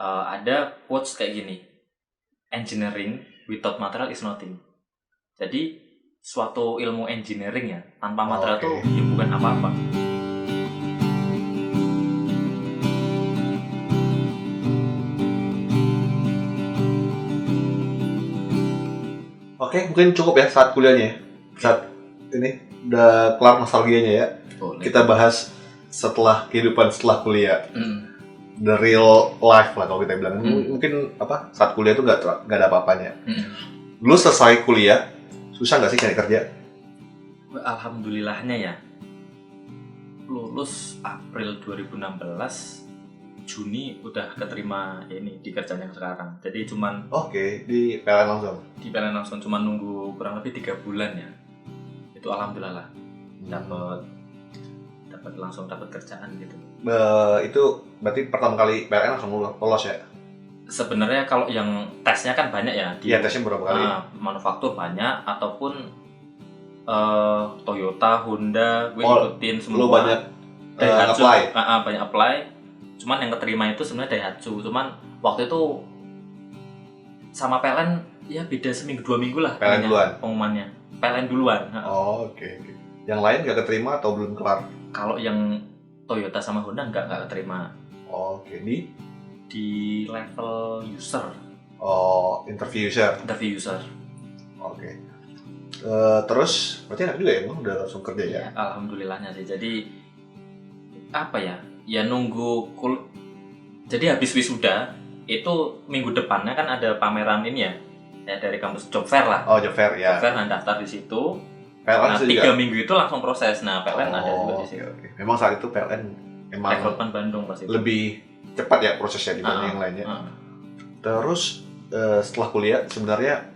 ada quotes kayak gini, engineering without material is nothing. Jadi suatu ilmu engineering ya tanpa material tuh ya bukan apa-apa. Oke, mungkin cukup ya saat kuliahnya ya. Saat ini udah kelar nostalgianya ya. Boleh. Kita bahas setelah kehidupan setelah kuliah. The real life lah kalau kita bilang. Mungkin saat kuliah tuh nggak ada apa-apanya. Lu selesai kuliah, susah nggak sih cari kerja? Alhamdulillahnya ya, lulus April 2016, Juni udah keterima ini di kerjaan yang sekarang. Jadi cuman di PLN langsung. Di PLN langsung, cuman nunggu kurang lebih 3 bulan ya. Itu alhamdulillah lah. Langsung dapat kerjaan gitu. Itu berarti pertama kali PLN langsung lolos ya? Sebenarnya kalau yang tesnya kan banyak ya. Iya, tesnya berapa kali? Manufaktur banyak ataupun Toyota, Honda, gue ikutin semua. Lu banyak apply? Banyak apply. Cuman yang keterima itu sebenarnya Daihatsu. Cuman waktu itu sama PLN ya beda seminggu 2 minggu lah. PLN duluan? Pengumumannya PLN duluan. Oke. Yang lain gak keterima atau belum kelar? Kalau yang Toyota sama Honda nggak keterima. Oke. Di level user. Interview user. Oke. Terus berarti enak juga ya, emang udah langsung kerja ya? Alhamdulillahnya sih. Jadi apa ya? Ya nunggu jadi habis wisuda itu minggu depannya kan ada pameran ini ya dari kampus job fair lah. Job fair ya. Job fair, daftar di situ. PLN 3 minggu itu langsung proses. Nah PLN ada juga di situ. Okay. Memang saat itu PLN emang rekrutmen Bandung pasti lebih cepat ya prosesnya dibanding yang lainnya. Terus setelah kuliah sebenarnya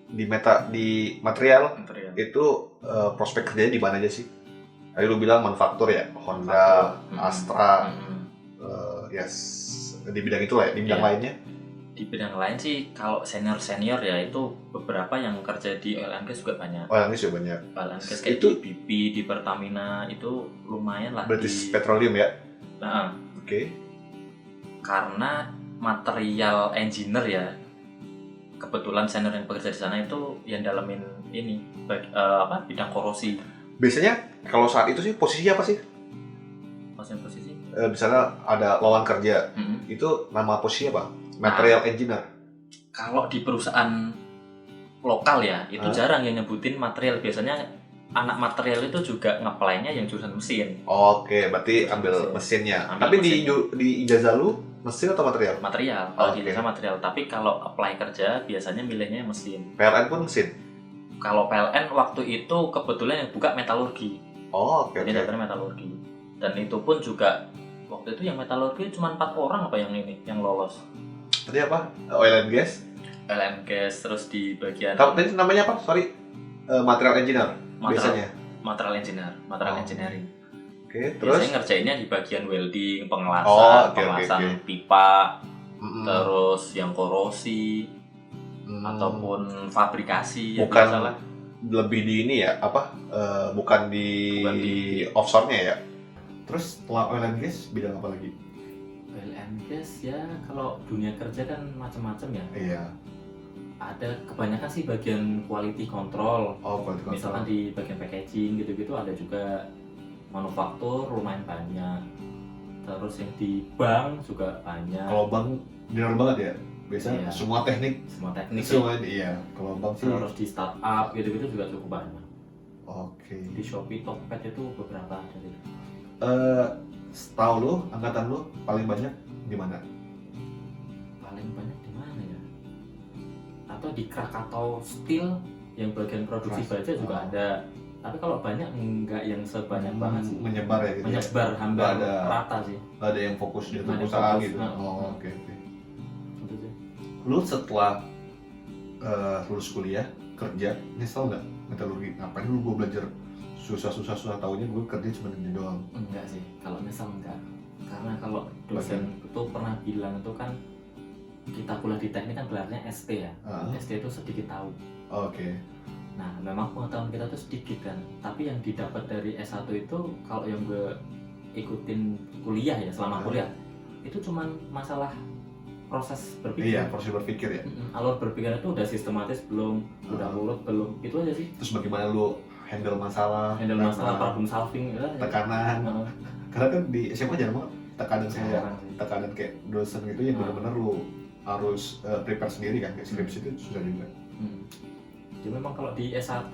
di material itu prospek kerjanya di mana aja sih? Tadi lu bilang manufaktur ya, Honda, Astra, di bidang itulah ya, di bidang lainnya? Di bidang lain sih, kalau senior ya itu beberapa yang kerja di oil and gas juga banyak. Oil and gas juga banyak? Oil and gas kayak itu, di BP, di Pertamina itu lumayan lah. British Petroleum ya? Oke. Karena material engineer ya, kebetulan senior yang bekerja di sana itu yang dalamin ini bidang korosi. Biasanya kalau saat itu sih posisinya apa sih? Posisi? Misalnya ada lowongan kerja, itu nama posisinya apa? Material engineer. Kalau di perusahaan lokal ya, itu jarang yang nyebutin material. Biasanya anak material itu juga nge-apply-nya yang jurusan mesin. Oke, berarti ambil mesinnya. Tapi di ijazah lu mesin atau material? Material. Kalau di ijazah material. Tapi kalau apply kerja biasanya milihnya mesin. PLN pun mesin? Kalau PLN waktu itu kebetulan yang buka metalurgi. Oke. Jadi daftarnya metalurgi. Dan itu pun juga waktu itu yang metalurgi cuma 4 orang apa yang lolos. Tadi apa? Oil and gas? Oil and gas, terus di bagian... Tadi namanya apa? Sorry. Material engineer biasanya? Material engineering. Oke, terus? Biasanya ngerjainnya di bagian welding, pengelasan pipa, terus yang korosi, ataupun fabrikasi. Bukan lebih di ini ya, bukan di offshore-nya ya? Terus setelah oil and gas, bidang apa lagi? Oil and gas ya, kalau dunia kerja kan macam-macam ya. Iya. Ada kebanyakan sih bagian quality control. Quality control. Misalkan di bagian packaging gitu-gitu ada juga. Manufaktur lumayan banyak. Terus yang di bank juga banyak. Kalau bank benar banget ya. Biasanya semua teknik. Iya. Kalau bank sih. Terus di startup gitu-gitu juga cukup banyak. Oke. Di Shopee, Tokped itu beberapa ada gitu. Setahu lu, angkatan lu paling banyak di mana? Paling banyak di mana ya? Atau di Krakatau Steel yang bagian produksi baja juga ada. Tapi kalau banyak enggak yang sebanyak banget sih. Menyebar ya gitu. Menyebar hampir rata sih. Ada yang fokus di perusahaan gitu. Oke. Lu setelah lulus kuliah kerja, nyesel nggak metalurgi? Ngapain dulu gue belajar susah taunya gue kerja cuma ini doang? Enggak sih, kalau nyesel enggak. Karena kalau dosen itu pernah bilang itu kan kita kuliah di teknik kan gelarnya ST ya. ST itu sedikit tahu. Oke. Nah, memang pengetahuan kita tuh sedikit kan. Tapi yang didapat dari S1 itu kalau yang gue ikutin kuliah ya selama kuliah itu cuman masalah proses berpikir. Iya, proses berpikir ya. Alur berpikir itu udah sistematis belum, udah urut belum, itu aja sih. Terus bagaimana lu handle masalah, problem solving, tekanan. Karena kan di SMA jarang banget tekanan kayak dosen gitu yang benar-benar lu harus prepare sendiri kan, kayak skripsi itu susah juga. Jadi memang kalau di S1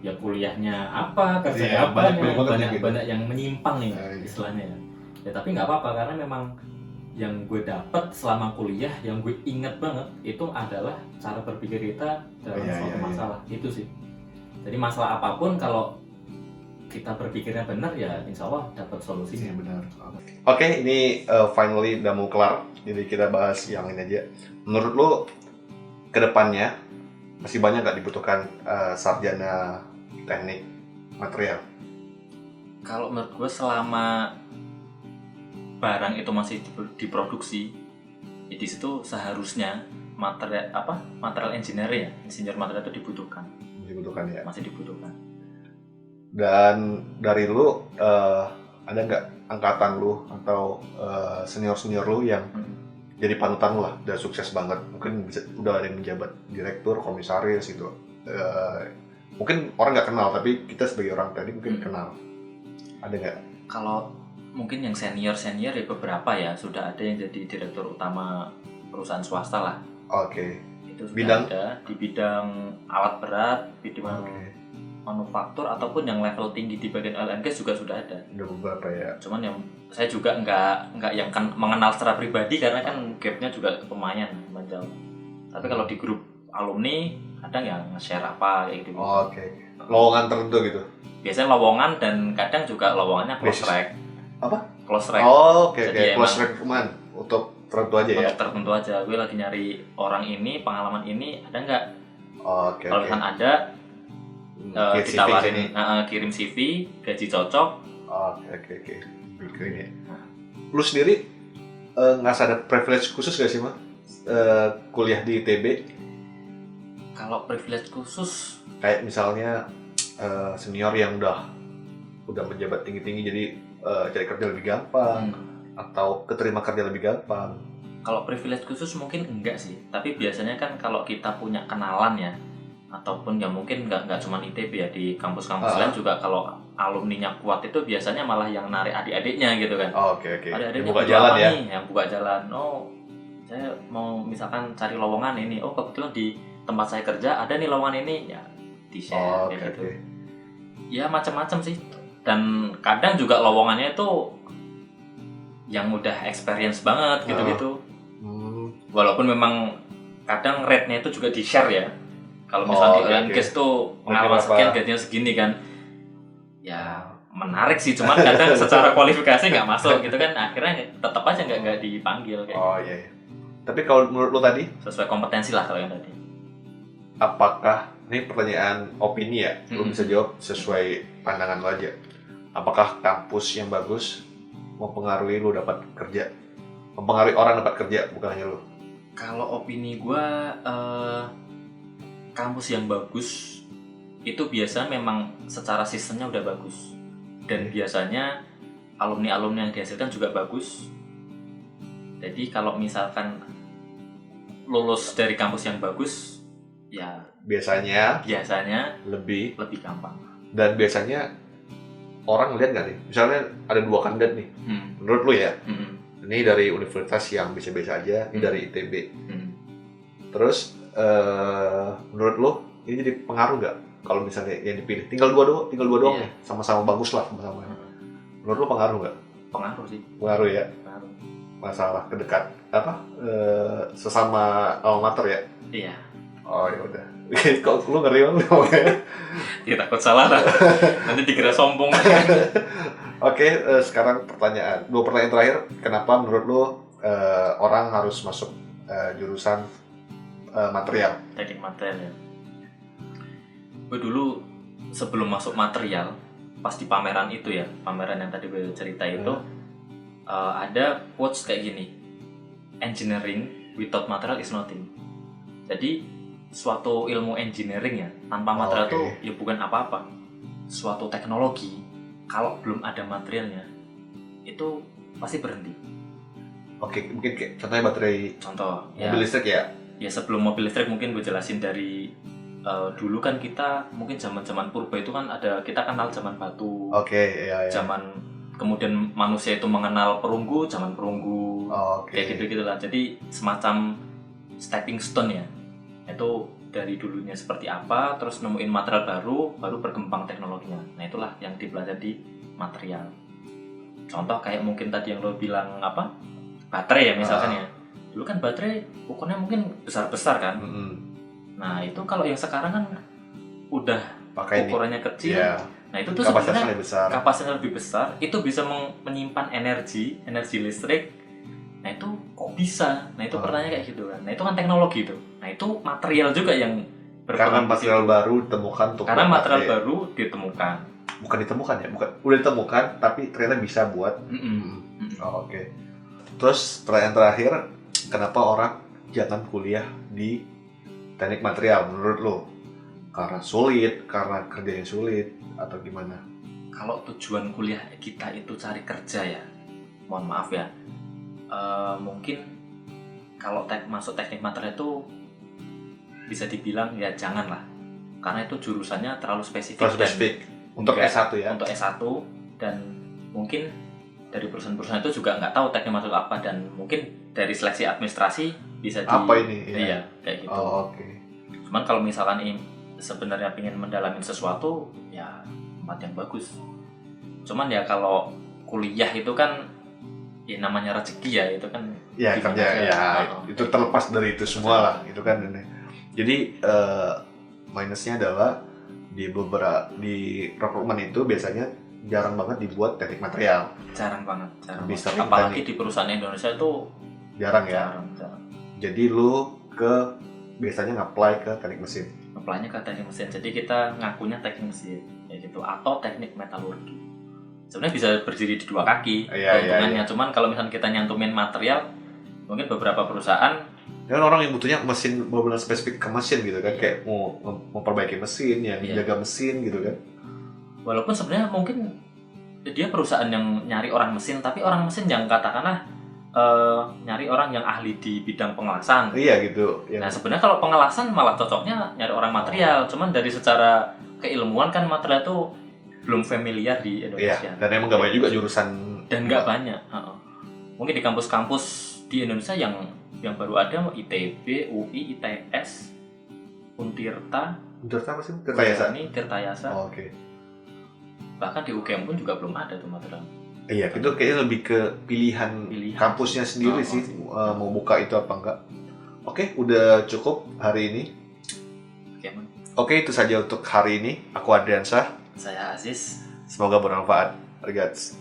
ya kuliahnya apa, ya, kerja banyak gitu. yang menyimpang nih istilahnya ya. Ya tapi nggak apa-apa karena memang yang gue dapat selama kuliah yang gue inget banget itu adalah cara berpikir kita dalam suatu masalah. Itu sih. Jadi masalah apapun kalau kita berpikirnya benar ya insya Allah dapat solusinya. Benar. Oke, ini finally udah mau kelar. Jadi kita bahas yang ini aja. Menurut lo kedepannya masih banyak nggak dibutuhkan sarjana teknik material? Kalau menurut gue selama barang itu masih diproduksi, di situ seharusnya material engineer ya, insinyur material itu dibutuhkan. Ya. Masih dibutuhkan. Dan dari lu ada nggak angkatan lu atau senior lu yang jadi panutan lu lah, udah sukses banget, mungkin udah ada yang menjabat direktur, komisaris gitu. Mungkin orang nggak kenal tapi kita sebagai orang tadi mungkin kenal. Ada nggak? Kalau mungkin yang senior ya beberapa ya sudah ada yang jadi direktur utama perusahaan swasta lah. Oke. Itu sudah ada di bidang alat berat, bidang manufaktur ataupun yang level tinggi di bagian oil and gas juga sudah ada. Udah beberapa ya. Cuman yang saya juga nggak yang kan mengenal secara pribadi karena kan gapnya juga lumayan menjauh. Tapi kalau di grup alumni kadang yang nge-share apa kayak gitu. Oke. Lowongan tertentu gitu. Biasanya lowongan dan kadang juga lowongannya close track. Apa? Close track. Oke. Close recruitment untuk tertentu aja ya. Untuk tertentu aja. Gue lagi nyari orang ini, pengalaman ini ada nggak? Oke. Kalau misalkan ada, ditawarin kirim CV, gaji cocok. Oke. Ini. Lu sendiri nggak ada privilege khusus gak sih, kuliah di ITB? Kalau privilege khusus kayak misalnya senior yang udah menjabat tinggi-tinggi jadi cari kerja lebih gampang atau keterima kerja lebih gampang. Kalau privilege khusus mungkin enggak sih, tapi biasanya kan kalau kita punya kenalan ya, ataupun ya mungkin nggak cuma ITB ya, di kampus-kampus lain juga kalau alumninya kuat itu biasanya malah yang narik adik-adiknya gitu kan. Oke. Adik-adiknya buka jalan ya. Yang buka jalan. Oh, saya mau misalkan cari lowongan ini. Oh, kebetulan di tempat saya kerja ada nih lowongan ini, ya di-share kayak gitu. Ya macam-macam sih. Dan kadang juga lowongannya itu yang udah experience banget gitu-gitu. Walaupun memang kadang rate-nya itu juga di-share ya. Kalau misalnya di oil and gas tuh pengalaman sekian gajinya segini kan. Ya menarik sih, cuman kadang secara kualifikasi nggak masuk gitu kan. Akhirnya tetap aja nggak dipanggil kayak. Iya. Tapi kalau menurut lo tadi sesuai kompetensi lah kalau yang tadi. Apakah, ini pertanyaan opini ya, lo bisa jawab sesuai pandangan lo aja. Apakah kampus yang bagus mempengaruhi lo dapat kerja? Mempengaruhi orang dapat kerja, bukan hanya lo? Kalau opini gue, kampus yang bagus itu biasa memang secara sistemnya udah bagus. Dan biasanya alumni-alumni yang dihasilkan juga bagus. Jadi kalau misalkan lulus dari kampus yang bagus, ya biasanya lebih gampang. Dan biasanya orang lihat nggak nih, misalnya ada 2 kandidat nih, menurut lu ya, ini dari universitas yang biasa-biasa aja, ini dari ITB. Terus menurut lu ini jadi pengaruh nggak kalau misalnya yang dipilih tinggal dua doang nih, sama-sama bagus lah sama-sama. Menurut lu pengaruh nggak? Pengaruh sih. Pengaruh ya. Masalah kedekat sesama alma mater ya. Iya. Oh ya udah. Kok lu ngeri banget ngomongnya? Ya takut salah lah. Nanti dikira sombong. Oke, sekarang 2 pertanyaan terakhir. Kenapa menurut lu orang harus masuk jurusan material? Teknik material ya. Gue dulu sebelum masuk material, pas di pameran itu ya, pameran yang tadi gue cerita itu, ada quotes kayak gini, engineering without material is nothing. Jadi suatu ilmu engineering ya tanpa material itu ya bukan apa-apa. Suatu teknologi kalau belum ada materialnya itu pasti berhenti. Oke, mungkin kayak contohnya baterai Contoh, mobil listrik ya. Ya sebelum mobil listrik mungkin gue jelasin dari dulu kan kita mungkin zaman-zaman purba itu kan kita kenal zaman batu. Oke, ya. Zaman kemudian manusia itu mengenal perunggu, zaman perunggu. Kayak gitu-gitulah. Jadi semacam stepping stone ya. Itu dari dulunya seperti apa, terus nemuin material baru berkembang teknologinya. Nah, itulah yang dipelajari di material. Contoh kayak mungkin tadi yang lo bilang apa? Baterai ya misalkan ya. Dulu kan baterai ukurannya mungkin besar-besar kan. Nah itu kalau yang sekarang kan udah pakai ukurannya kecil. Yeah. Nah itu tuh sebenarnya kapasitasnya lebih besar. Itu bisa menyimpan energi listrik. Nah itu kok bisa? Nah itu pertanyaan kayak gitu kan. Nah itu kan teknologi itu. Nah itu material juga yang karena material baru ditemukan untuk karena material baru ditemukan. Bukan ditemukan ya, udah ditemukan tapi ternyata bisa buat. Oke. Terus pertanyaan terakhir, kenapa orang jangan kuliah di teknik material menurut lo? Karena sulit, karena kerjanya sulit, atau gimana? Kalau tujuan kuliah kita itu cari kerja ya, mohon maaf ya, mungkin kalau masuk teknik material itu bisa dibilang ya janganlah, karena itu jurusannya terlalu spesifik. Untuk S1 ya? Untuk S1, dan mungkin dari perusahaan-perusahaan itu juga nggak tahu teknik material apa, dan mungkin dari seleksi administrasi bisa apa ini? Iya, kayak gitu. Oke. Cuman kalau misalkan ini sebenarnya ingin mendalami sesuatu, ya tempat yang bagus. Cuman ya kalau kuliah itu kan ya namanya rezeki ya, itu kan ya kerja ya itu terlepas dari itu semua lah, itu kan ini. Jadi minusnya adalah di rekrutmen itu biasanya jarang banget dibuat teknik material. Jarang banget. Apalagi di perusahaan Indonesia itu jarang ya. Jadi lu biasanya nge-apply ke teknik mesin. Apply-nya ke teknik mesin. Jadi kita ngakunya teknik mesin ya gitu, atau teknik metalurgi. Sebenarnya bisa berdiri di dua kaki keuntungannya. Cuman kalau misalnya kita nyantumin material, mungkin beberapa perusahaan dan orang yang butuhnya mesin benar-benar spesifik ke mesin gitu kan, kayak mau memperbaiki mesin, yang jaga mesin gitu kan. Walaupun sebenarnya mungkin dia perusahaan yang nyari orang mesin, tapi orang mesin yang katakanlah nyari orang yang ahli di bidang pengelasan. Iya gitu. Nah sebenarnya kalau pengelasan malah cocoknya nyari orang material. Cuman dari secara keilmuan kan material itu belum familiar di Indonesia. Iya, dan emang gak banyak juga jurusan. Dan gak banyak. Mungkin di kampus-kampus di Indonesia yang baru ada ITB, UI, ITS, Untirta. Untirta apa sih? Tirtayasa. Oke. Bahkan di UGM pun juga belum ada tuh material. Iya, itu kayaknya lebih ke pilihan kampusnya sendiri sih, mau buka itu apa enggak. Oke, udah cukup hari ini. Oke, itu saja untuk hari ini. Aku Adriansyah. Saya Aziz. Semoga bermanfaat. Regards.